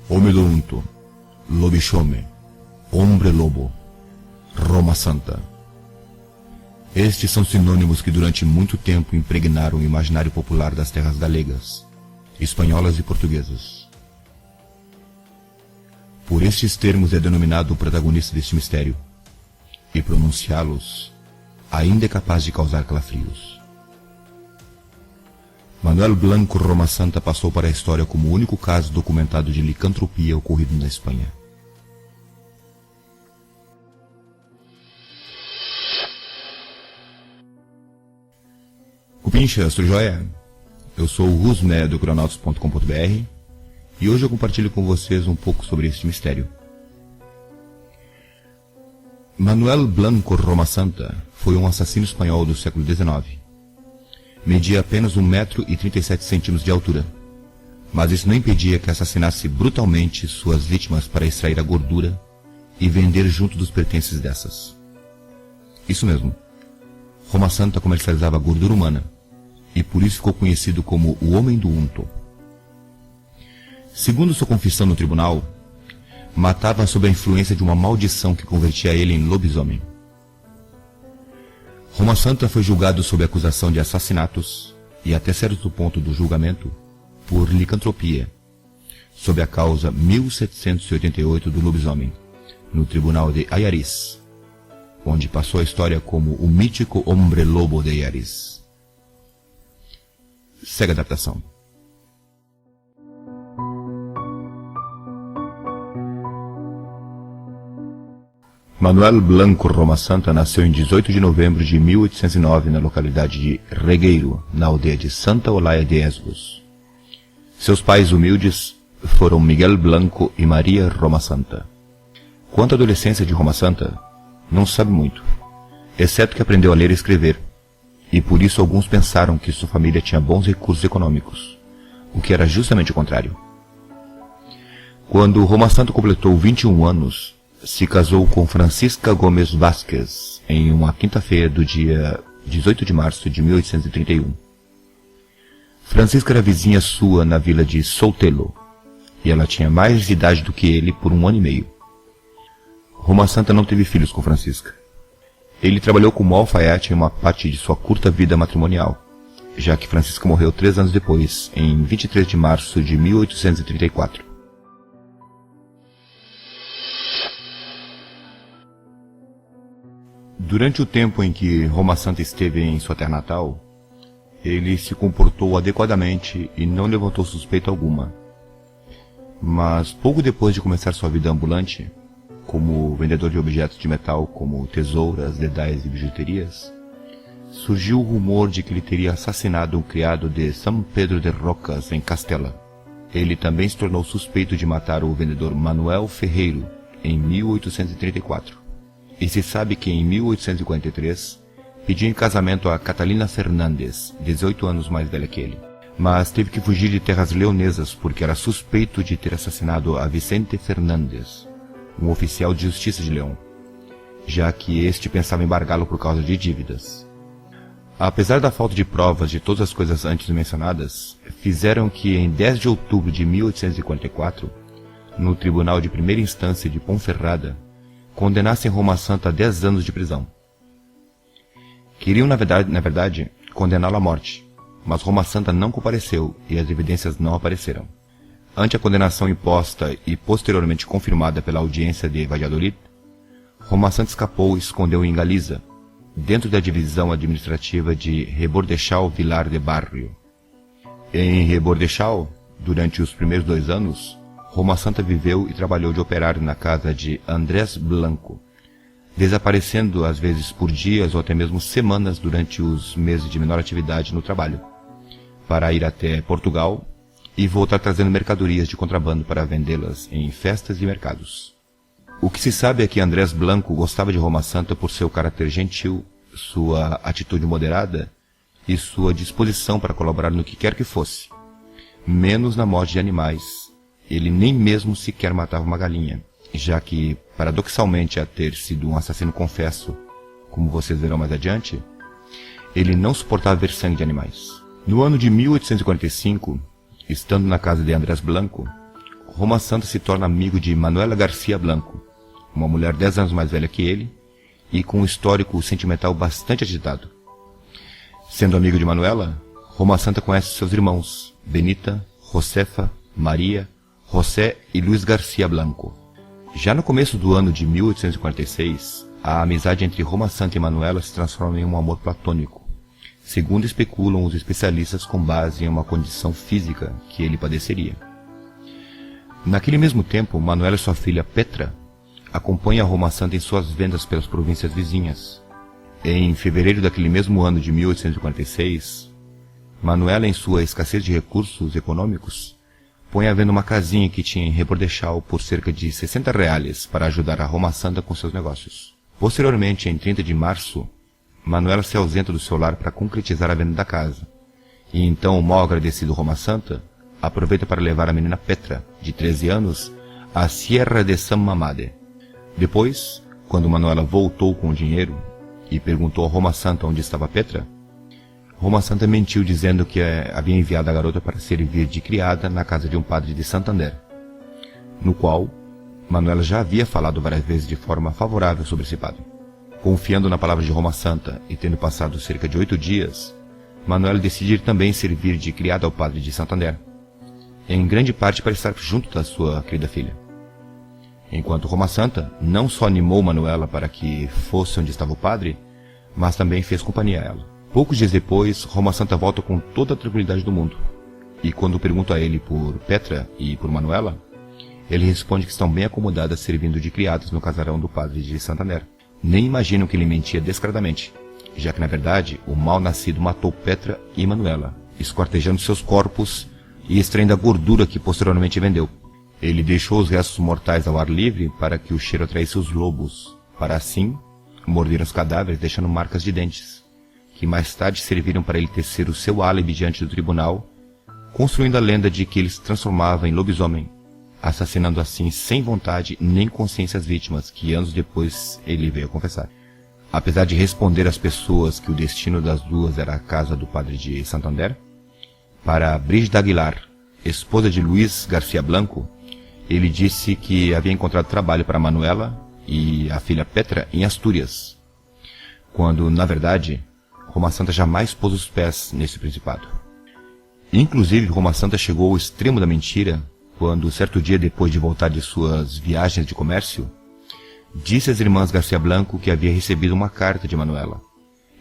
Homem-Lobo, Lobisomem, Hombre-Lobo, Roma Santa. Estes são sinônimos que durante muito tempo impregnaram o imaginário popular das terras galegas, espanholas e portuguesas. Por estes termos é denominado o protagonista deste mistério, e pronunciá-los ainda é capaz de causar calafrios. Manuel Blanco Roma Santa passou para a história como o único caso documentado de licantropia ocorrido na Espanha. Cupincha, tudo jóia? Eu sou o Rusné do Cronautas.com.br e hoje eu compartilho com vocês um pouco sobre este mistério. Manuel Blanco Roma Santa foi um assassino espanhol do século XIX. Media apenas 1,37 m de altura, mas isso não impedia que assassinasse brutalmente suas vítimas para extrair a gordura e vender junto dos pertences dessas. Isso mesmo, Roma Santa comercializava gordura humana, e por isso ficou conhecido como o Homem do Unto. Segundo sua confissão no tribunal, matava sob a influência de uma maldição que convertia ele em lobisomem. Roma Santa foi julgado sob acusação de assassinatos e, até certo ponto do julgamento, por licantropia, sob a causa 1788 do lobisomem, no tribunal de Ayariz, onde passou a história como o mítico Hombre-Lobo de Ayariz. Segue a adaptação. Manuel Blanco Roma Santa nasceu em 18 de novembro de 1809 na localidade de Regueiro, na aldeia de Santa Olaya de Esgos. Seus pais humildes foram Miguel Blanco e Maria Roma Santa. Quanto à adolescência de Roma Santa, não se sabe muito, exceto que aprendeu a ler e escrever, e por isso alguns pensaram que sua família tinha bons recursos econômicos, o que era justamente o contrário. Quando Roma Santa completou 21 anos, se casou com Francisca Gomes Vázquez em uma quinta-feira do dia 18 de março de 1831. Francisca era vizinha sua na vila de Soutelo, e ela tinha mais de idade do que ele por 1 ano e meio. Roma Santa não teve filhos com Francisca. Ele trabalhou como alfaiate em uma parte de sua curta vida matrimonial, já que Francisca morreu 3 anos depois, em 23 de março de 1834. Durante o tempo em que Roma Santa esteve em sua terra natal, ele se comportou adequadamente e não levantou suspeita alguma. Mas pouco depois de começar sua vida ambulante, como vendedor de objetos de metal como tesouras, dedais e bijuterias, surgiu o rumor de que ele teria assassinado um criado de São Pedro de Rocas, em Castela. Ele também se tornou suspeito de matar o vendedor Manuel Ferreiro, em 1834. E se sabe que em 1843 pediu em casamento a Catalina Fernandes, 18 anos mais velha que ele, mas teve que fugir de terras leonesas porque era suspeito de ter assassinado a Vicente Fernandes, um oficial de justiça de León, já que este pensava embargá-lo por causa de dívidas. Apesar da falta de provas de todas as coisas antes mencionadas, fizeram que em 10 de outubro de 1844, no Tribunal de Primeira Instância de Ponferrada, condenassem Roma Santa a 10 anos de prisão. Queriam, na verdade, condená-lo à morte, mas Roma Santa não compareceu e as evidências não apareceram. Ante a condenação imposta e posteriormente confirmada pela audiência de Valladolid, Roma Santa escapou e se escondeu em Galiza, dentro da divisão administrativa de Rebordechal Vilar de Barrio. Em Rebordechal, durante os primeiros 2 anos, Roma Santa viveu e trabalhou de operário na casa de Andrés Blanco, desaparecendo às vezes por dias ou até mesmo semanas durante os meses de menor atividade no trabalho, para ir até Portugal e voltar trazendo mercadorias de contrabando para vendê-las em festas e mercados. O que se sabe é que Andrés Blanco gostava de Roma Santa por seu caráter gentil, sua atitude moderada e sua disposição para colaborar no que quer que fosse, menos na morte de animais. Ele nem mesmo sequer matava uma galinha, já que, paradoxalmente a ter sido um assassino confesso, como vocês verão mais adiante, ele não suportava ver sangue de animais. No ano de 1845, estando na casa de Andrés Blanco, Roma Santa se torna amigo de Manuela Garcia Blanco, uma mulher 10 anos mais velha que ele e com um histórico sentimental bastante agitado. Sendo amigo de Manuela, Roma Santa conhece seus irmãos, Benita, Josefa, Maria, José e Luiz Garcia Blanco. Já no começo do ano de 1846, a amizade entre Roma Santa e Manuela se transforma em um amor platônico, segundo especulam os especialistas com base em uma condição física que ele padeceria. Naquele mesmo tempo, Manuela e sua filha Petra acompanham Roma Santa em suas vendas pelas províncias vizinhas. Em fevereiro daquele mesmo ano de 1846, Manuela, em sua escassez de recursos econômicos, põe à venda uma casinha que tinha em Rebordechal por cerca de 60 reais para ajudar a Roma Santa com seus negócios. Posteriormente, em 30 de março, Manuela se ausenta do seu lar para concretizar a venda da casa. E então o mal agradecido Roma Santa aproveita para levar a menina Petra, de 13 anos, à Sierra de San Mamade. Depois, quando Manuela voltou com o dinheiro e perguntou a Roma Santa onde estava Petra, Roma Santa mentiu dizendo que havia enviado a garota para servir de criada na casa de um padre de Santander, no qual Manuela já havia falado várias vezes de forma favorável sobre esse padre. Confiando na palavra de Roma Santa e tendo passado cerca de 8 dias, Manuela decide ir também servir de criada ao padre de Santander, em grande parte para estar junto da sua querida filha. Enquanto Roma Santa não só animou Manuela para que fosse onde estava o padre, mas também fez companhia a ela. Poucos dias depois, Roma Santa volta com toda a tranquilidade do mundo, e quando pergunto a ele por Petra e por Manuela, ele responde que estão bem acomodadas servindo de criadas no casarão do padre de Santander. Nem imaginam que ele mentia descaradamente, já que na verdade o mal-nascido matou Petra e Manuela, esquartejando seus corpos e extraindo a gordura que posteriormente vendeu. Ele deixou os restos mortais ao ar livre para que o cheiro atraísse os lobos, para assim morder os cadáveres deixando marcas de dentes, que mais tarde serviram para ele tecer o seu álibi diante do tribunal, construindo a lenda de que ele se transformava em lobisomem, assassinando assim sem vontade nem consciência as vítimas, que anos depois ele veio a confessar. Apesar de responder às pessoas que o destino das duas era a casa do padre de Santander, para Brígida Aguilar, esposa de Luiz Garcia Blanco, ele disse que havia encontrado trabalho para Manuela e a filha Petra em Astúrias, quando, na verdade, Roma Santa jamais pôs os pés nesse principado. Inclusive, Roma Santa chegou ao extremo da mentira quando, certo dia depois de voltar de suas viagens de comércio, disse às irmãs Garcia Blanco que havia recebido uma carta de Manuela,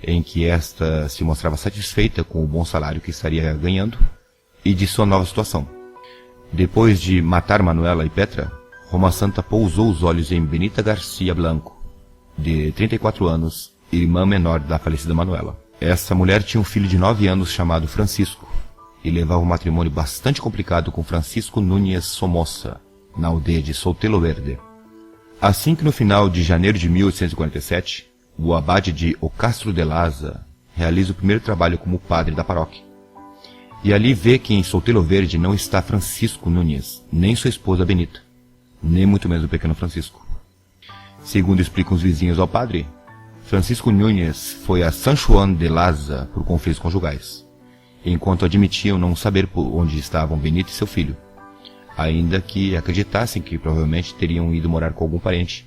em que esta se mostrava satisfeita com o bom salário que estaria ganhando e de sua nova situação. Depois de matar Manuela e Petra, Roma Santa pousou os olhos em Benita Garcia Blanco, de 34 anos, irmã menor da falecida Manuela. Essa mulher tinha um filho de 9 anos chamado Francisco, e levava um matrimônio bastante complicado com Francisco Núñez Somoza, na aldeia de Soutelo Verde. Assim que no final de janeiro de 1847, o abade de O Castro de Laza realiza o primeiro trabalho como padre da paróquia. E ali vê que em Soutelo Verde não está Francisco Núñez, nem sua esposa Benita, nem muito menos o pequeno Francisco. Segundo explicam os vizinhos ao padre, Francisco Núñez foi a San Juan de Laza por conflitos conjugais, enquanto admitiam não saber por onde estavam Benita e seu filho, ainda que acreditassem que provavelmente teriam ido morar com algum parente.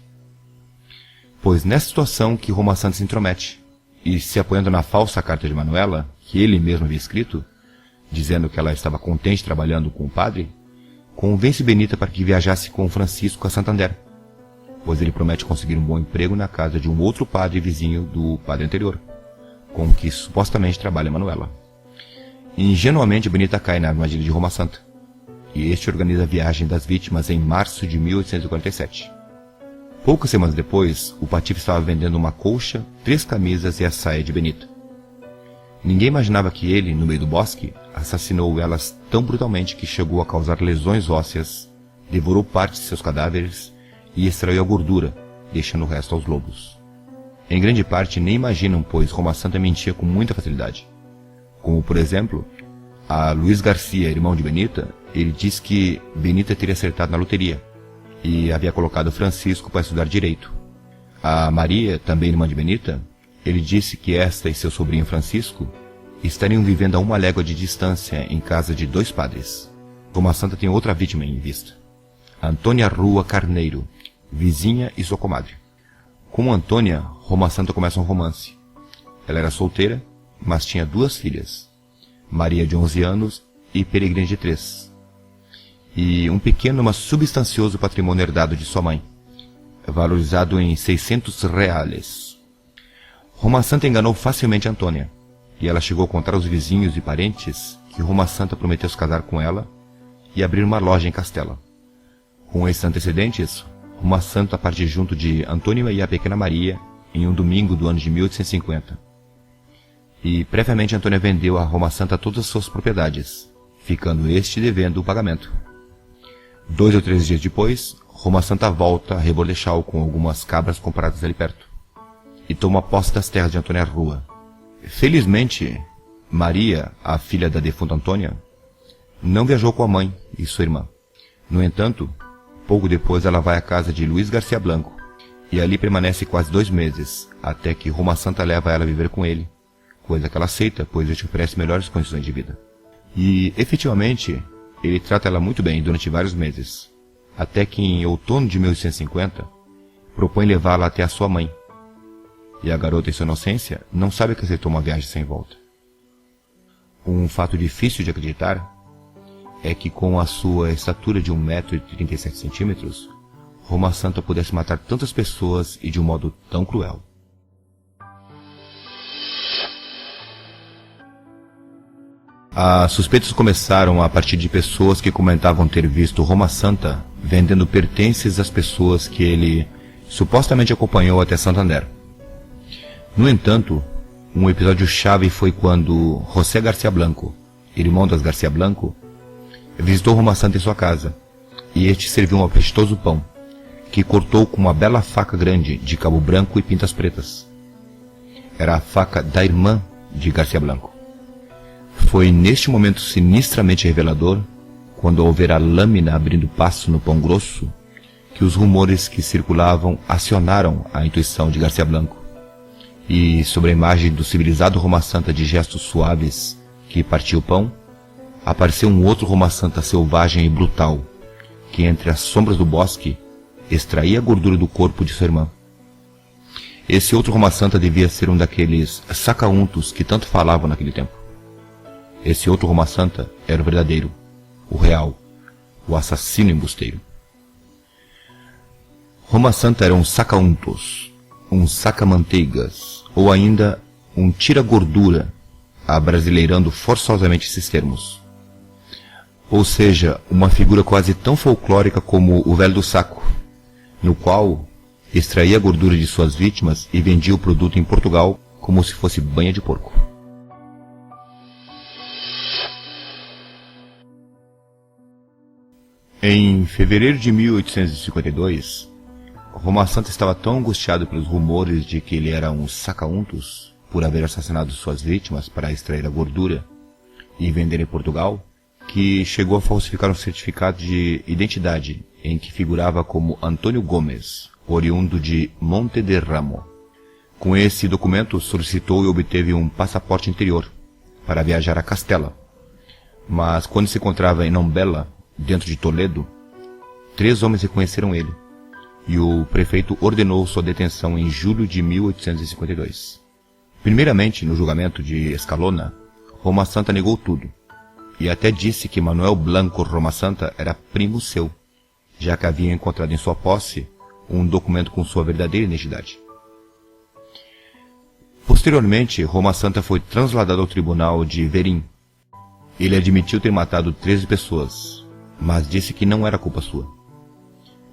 Pois nessa situação que Roma Santa se intromete, e se apoiando na falsa carta de Manuela, que ele mesmo havia escrito, dizendo que ela estava contente trabalhando com o padre, convence Benita para que viajasse com Francisco a Santander, pois ele promete conseguir um bom emprego na casa de um outro padre vizinho do padre anterior, com que supostamente trabalha Manuela. Ingenuamente, Benita cai na armadilha de Roma Santa, e este organiza a viagem das vítimas em março de 1847. Poucas semanas depois, o patife estava vendendo uma colcha, 3 camisas e a saia de Benita. Ninguém imaginava que ele, no meio do bosque, assassinou elas tão brutalmente que chegou a causar lesões ósseas, devorou parte de seus cadáveres e extraiu a gordura, deixando o resto aos lobos. Em grande parte nem imaginam, pois Roma Santa mentia com muita facilidade. Como, por exemplo, a Luiz Garcia, irmão de Benita, ele disse que Benita teria acertado na loteria e havia colocado Francisco para estudar direito. A Maria, também irmã de Benita, ele disse que esta e seu sobrinho Francisco estariam vivendo a 1 légua de distância em casa de 2 padres. Roma Santa tem outra vítima em vista. Antônia Rua Carneiro, vizinha e sua comadre. Com Antônia, Roma Santa começa um romance. Ela era solteira, mas tinha 2 filhas, Maria de 11 anos e Peregrina de 3, e um pequeno, mas substancioso patrimônio herdado de sua mãe, valorizado em 600 reais. Roma Santa enganou facilmente Antônia, e ela chegou a contar aos vizinhos e parentes que Roma Santa prometeu se casar com ela e abrir uma loja em Castela. Com esses antecedentes, Roma Santa parte junto de Antônio e a pequena Maria em um domingo do ano de 1850. E previamente Antônia vendeu a Roma Santa todas as suas propriedades, ficando este devendo o pagamento. 2 ou 3 dias depois, Roma Santa volta a Rebordechal com algumas cabras compradas ali perto, e toma posse das terras de Antônia Rua. Felizmente, Maria, a filha da defunta Antônia, não viajou com a mãe e sua irmã. No entanto, pouco depois ela vai à casa de Luiz Garcia Blanco, e ali permanece quase 2 meses, até que Roma Santa leva ela a viver com ele, coisa que ela aceita, pois ele te oferece melhores condições de vida. E, efetivamente, ele trata ela muito bem durante vários meses, até que em outono de 1850, propõe levá-la até a sua mãe. E a garota, em sua inocência, não sabe que aceitou uma viagem sem volta. Um fato difícil de acreditar é que, com a sua estatura de 1,37 m, Roma Santa pudesse matar tantas pessoas e de um modo tão cruel. As suspeitas começaram a partir de pessoas que comentavam ter visto Roma Santa vendendo pertences às pessoas que ele supostamente acompanhou até Santander. No entanto, um episódio chave foi quando José Garcia Blanco, irmão das Garcia Blanco, visitou Roma Santa em sua casa, e este serviu um apetitoso pão, que cortou com uma bela faca grande de cabo branco e pintas pretas. Era a faca da irmã de Garcia Blanco. Foi neste momento sinistramente revelador, quando ao ver a lâmina abrindo passo no pão grosso, que os rumores que circulavam acionaram a intuição de Garcia Blanco. E sobre a imagem do civilizado Roma Santa de gestos suaves que partia o pão, apareceu um outro Roma Santa selvagem e brutal, que entre as sombras do bosque extraía a gordura do corpo de sua irmã. Esse outro Roma Santa devia ser um daqueles sacauntos que tanto falavam naquele tempo. Esse outro Roma Santa era o verdadeiro, o real, o assassino embusteiro. Roma Santa era um sacauntos, um saca-manteigas, ou ainda um tira-gordura, abrasileirando forçosamente esses termos. Ou seja, uma figura quase tão folclórica como o velho do saco, no qual extraía a gordura de suas vítimas e vendia o produto em Portugal como se fosse banha de porco. Em fevereiro de 1852, Roma Santa estava tão angustiado pelos rumores de que ele era um sacauntos por haver assassinado suas vítimas para extrair a gordura e vender em Portugal, que chegou a falsificar um certificado de identidade em que figurava como Antônio Gomes, oriundo de Monte de Ramo. Com esse documento solicitou e obteve um passaporte interior para viajar a Castela, mas quando se encontrava em Nombela, dentro de Toledo, 3 homens reconheceram ele, e o prefeito ordenou sua detenção em julho de 1852. Primeiramente, no julgamento de Escalona, Roma Santa negou tudo, e até disse que Manuel Blanco Roma Santa era primo seu, já que havia encontrado em sua posse um documento com sua verdadeira identidade. Posteriormente, Roma Santa foi trasladado ao tribunal de Verim. Ele admitiu ter matado 13 pessoas, mas disse que não era culpa sua,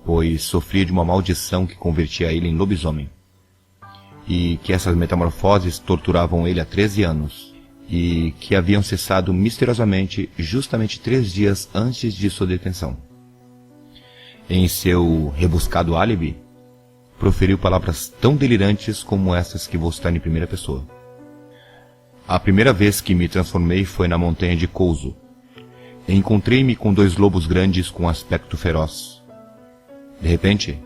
pois sofria de uma maldição que convertia ele em lobisomem, e que essas metamorfoses torturavam ele há 13 anos, e que haviam cessado misteriosamente justamente 3 dias antes de sua detenção. Em seu rebuscado álibi, proferiu palavras tão delirantes como essas que vou citar em primeira pessoa. A primeira vez que me transformei foi na montanha de Couso. Encontrei-me com 2 lobos grandes com aspecto feroz. De repente,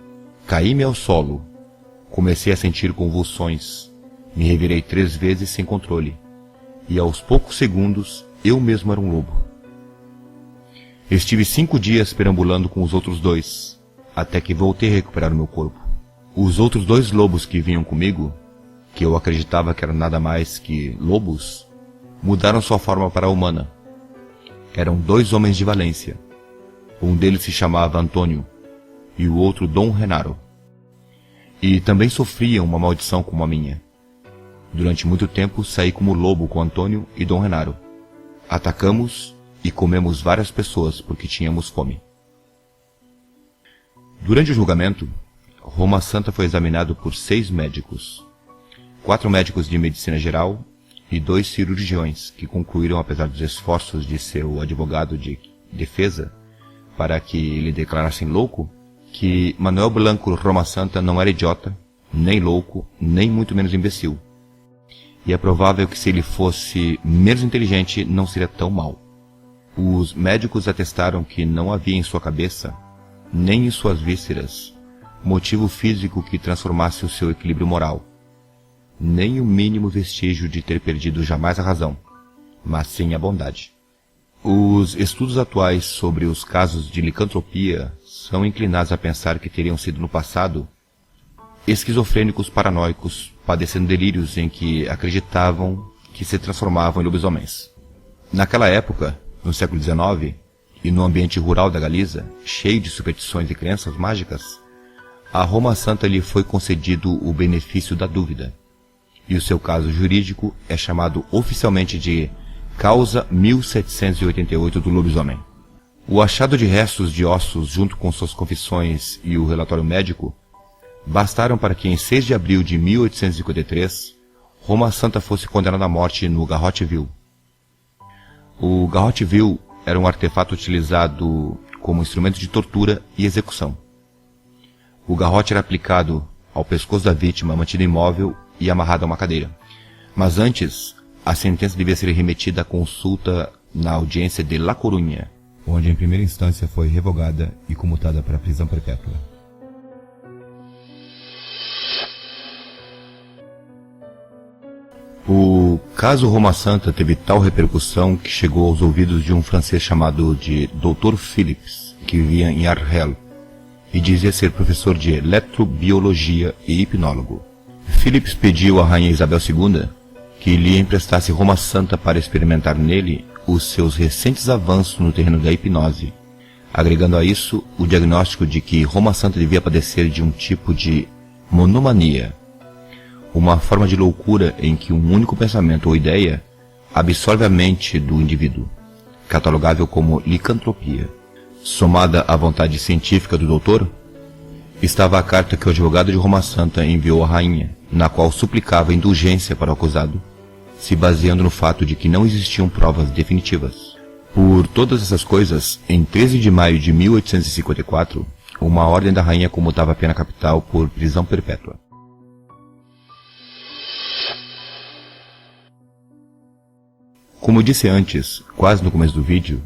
caí-me ao solo, comecei a sentir convulsões, me revirei 3 vezes sem controle, e aos poucos segundos eu mesmo era um lobo. Estive 5 dias perambulando com os outros 2, até que voltei a recuperar o meu corpo. Os outros 2 lobos que vinham comigo, que eu acreditava que eram nada mais que lobos, mudaram sua forma para a humana. Eram 2 homens de Valência. Um deles se chamava Antônio, e o outro Dom Renaro. E também sofriam uma maldição como a minha. Durante muito tempo saí como lobo com Antônio e Dom Renaro. Atacamos e comemos várias pessoas porque tínhamos fome. Durante o julgamento, Roma Santa foi examinado por 6 médicos. 4 médicos de medicina geral e 2 cirurgiões que concluíram, apesar dos esforços de seu advogado de defesa para que ele declarasse louco, que Manuel Blanco Roma Santa não era idiota, nem louco, nem muito menos imbecil. E é provável que se ele fosse menos inteligente, não seria tão mau. Os médicos atestaram que não havia em sua cabeça, nem em suas vísceras, motivo físico que transformasse o seu equilíbrio moral, nem o mínimo vestígio de ter perdido jamais a razão, mas sim a bondade. Os estudos atuais sobre os casos de licantropia são inclinados a pensar que teriam sido no passado esquizofrênicos paranoicos padecendo delírios em que acreditavam que se transformavam em lobisomens. Naquela época, no século XIX, e no ambiente rural da Galiza, cheio de superstições e crenças mágicas, a Roma Santa lhe foi concedido o benefício da dúvida, e o seu caso jurídico é chamado oficialmente de Causa 1788 do lobisomem. O achado de restos de ossos junto com suas confissões e o relatório médico bastaram para que em 6 de abril de 1853, Roma Santa fosse condenada à morte no garrote vil. O garrote vil era um artefato utilizado como instrumento de tortura e execução. O garrote era aplicado ao pescoço da vítima, mantida imóvel e amarrada a uma cadeira. Mas antes, a sentença devia ser remetida à consulta na audiência de La Coruña, onde em primeira instância foi revogada e comutada para prisão perpétua. O caso Roma Santa teve tal repercussão que chegou aos ouvidos de um francês chamado de Dr. Philips, que vivia em Argel, e dizia ser professor de eletrobiologia e hipnólogo. Philips pediu à rainha Isabel II que lhe emprestasse Roma Santa para experimentar nele os seus recentes avanços no terreno da hipnose, agregando a isso o diagnóstico de que Roma Santa devia padecer de um tipo de monomania, uma forma de loucura em que um único pensamento ou ideia absorve a mente do indivíduo, catalogável como licantropia. Somada à vontade científica do doutor, estava a carta que o advogado de Roma Santa enviou à rainha, na qual suplicava indulgência para o acusado, se baseando no fato de que não existiam provas definitivas. Por todas essas coisas, em 13 de maio de 1854, uma ordem da rainha comutava a pena capital por prisão perpétua. Como disse antes, quase no começo do vídeo,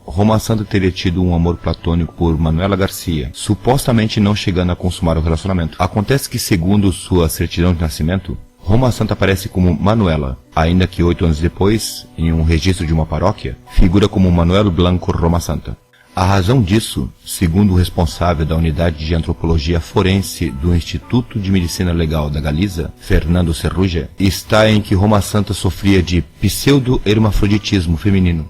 Roma Santa teria tido um amor platônico por Manuela Garcia, supostamente não chegando a consumar o relacionamento. Acontece que, segundo sua certidão de nascimento, Roma Santa aparece como Manuela, ainda que 8 anos depois, em um registro de uma paróquia, figura como Manuel Blanco Roma Santa. A razão disso, segundo o responsável da unidade de antropologia forense do Instituto de Medicina Legal da Galiza, Fernando Serruja, está em que Roma Santa sofria de pseudo-hermafroditismo feminino,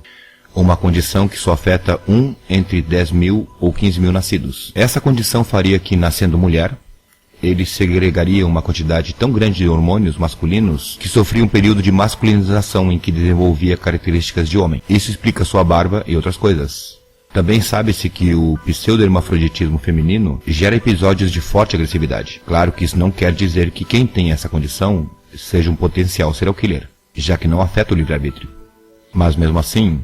uma condição que só afeta 1 entre 10 mil ou 15 mil nascidos. Essa condição faria que, nascendo mulher, ele segregaria uma quantidade tão grande de hormônios masculinos que sofria um período de masculinização em que desenvolvia características de homem. Isso explica sua barba e outras coisas. Também sabe-se que o pseudo-hermafroditismo feminino gera episódios de forte agressividade. Claro que isso não quer dizer que quem tem essa condição seja um potencial serial killer, já que não afeta o livre-arbítrio. Mas mesmo assim,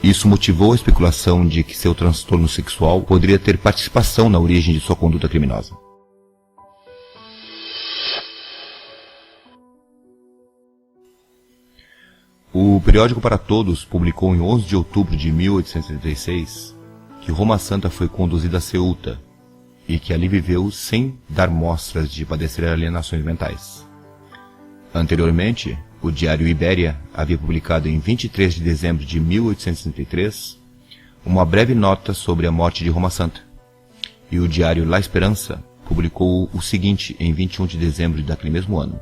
isso motivou a especulação de que seu transtorno sexual poderia ter participação na origem de sua conduta criminosa. O Periódico para Todos publicou em 11 de outubro de 1876 que Roma Santa foi conduzida a Ceuta e que ali viveu sem dar mostras de padecer alienações mentais. Anteriormente, o diário Ibéria havia publicado em 23 de dezembro de 1863 uma breve nota sobre a morte de Roma Santa, e o diário La Esperança publicou o seguinte em 21 de dezembro daquele mesmo ano.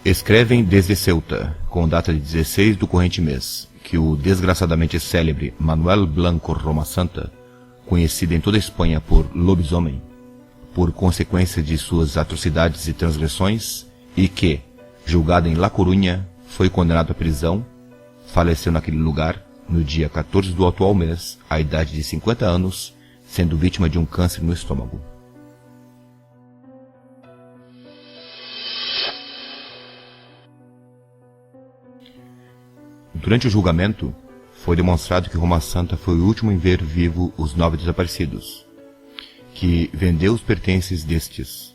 Escrevem desde Ceuta, com data de 16 do corrente mês, que o desgraçadamente célebre Manuel Blanco Roma Santa, conhecido em toda a Espanha por lobisomem, por consequência de suas atrocidades e transgressões, e que, julgado em La Coruña, foi condenado à prisão, faleceu naquele lugar, no dia 14 do atual mês, à idade de 50 anos, sendo vítima de um câncer no estômago. Durante o julgamento, foi demonstrado que Roma Santa foi o último em ver vivo os 9 desaparecidos, que vendeu os pertences destes,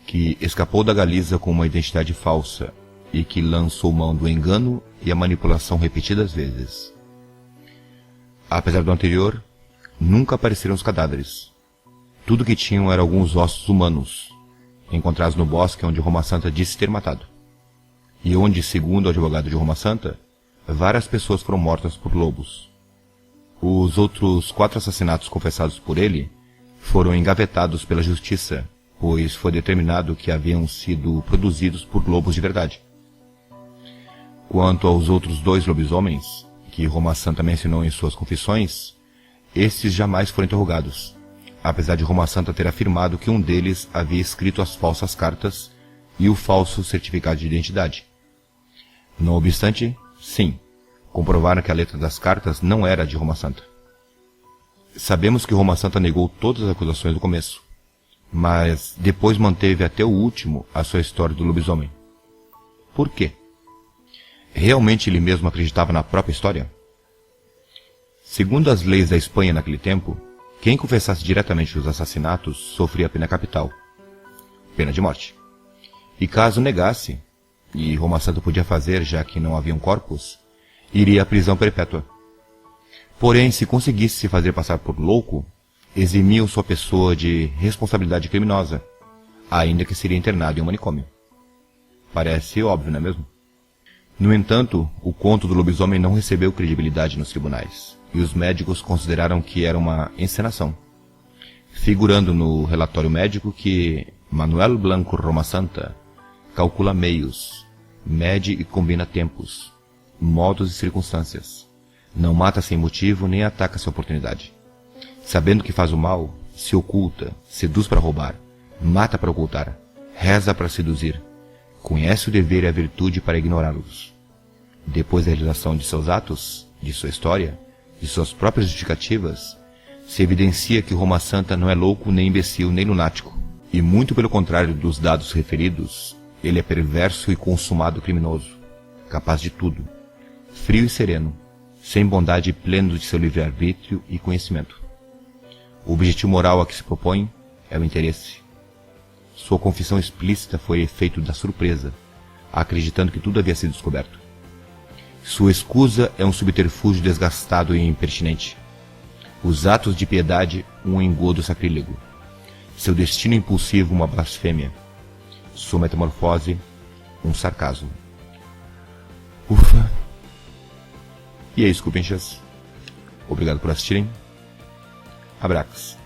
que escapou da Galiza com uma identidade falsa e que lançou mão do engano e a manipulação repetidas vezes. Apesar do anterior, nunca apareceram os cadáveres. Tudo que tinham eram alguns ossos humanos, encontrados no bosque onde Roma Santa disse ter matado, e onde, segundo o advogado de Roma Santa, várias pessoas foram mortas por lobos. Os outros 4 assassinatos confessados por ele foram engavetados pela justiça, pois foi determinado que haviam sido produzidos por lobos de verdade. Quanto aos outros 2 lobisomens, que Roma Santa mencionou em suas confissões, estes jamais foram interrogados, apesar de Roma Santa ter afirmado que um deles havia escrito as falsas cartas e o falso certificado de identidade. Não obstante, sim, comprovaram que a letra das cartas não era de Roma Santa. Sabemos que Roma Santa negou todas as acusações do começo, mas depois manteve até o último a sua história do lobisomem. Por quê? Realmente ele mesmo acreditava na própria história? Segundo as leis da Espanha naquele tempo, quem confessasse diretamente os assassinatos sofria pena capital, pena de morte. E caso negasse, e Roma Santa podia fazer já que não haviam corpos, iria à prisão perpétua. Porém, se conseguisse se fazer passar por louco, eximiam sua pessoa de responsabilidade criminosa, ainda que seria internado em um manicômio. Parece óbvio, não é mesmo? No entanto, o conto do lobisomem não recebeu credibilidade nos tribunais, e os médicos consideraram que era uma encenação, figurando no relatório médico que Manuel Blanco Roma Santa calcula meios, mede e combina tempos, modos e circunstâncias, não mata sem motivo nem ataca sem oportunidade. Sabendo que faz o mal, se oculta, seduz para roubar, mata para ocultar, reza para seduzir, conhece o dever e a virtude para ignorá-los. Depois da realização de seus atos, de sua história, de suas próprias justificativas, se evidencia que Roma Santa não é louco, nem imbecil, nem lunático, e muito pelo contrário dos dados referidos, ele é perverso e consumado criminoso, capaz de tudo, frio e sereno, sem bondade e pleno de seu livre-arbítrio e conhecimento. O objetivo moral a que se propõe é o interesse. Sua confissão explícita foi efeito da surpresa, acreditando que tudo havia sido descoberto. Sua escusa é um subterfúgio desgastado e impertinente. Os atos de piedade, um engodo sacrílego. Seu destino impulsivo, uma blasfêmia. Sua metamorfose, um sarcasmo. Ufa! E é isso, cupinchas. Obrigado por assistirem. Abraços.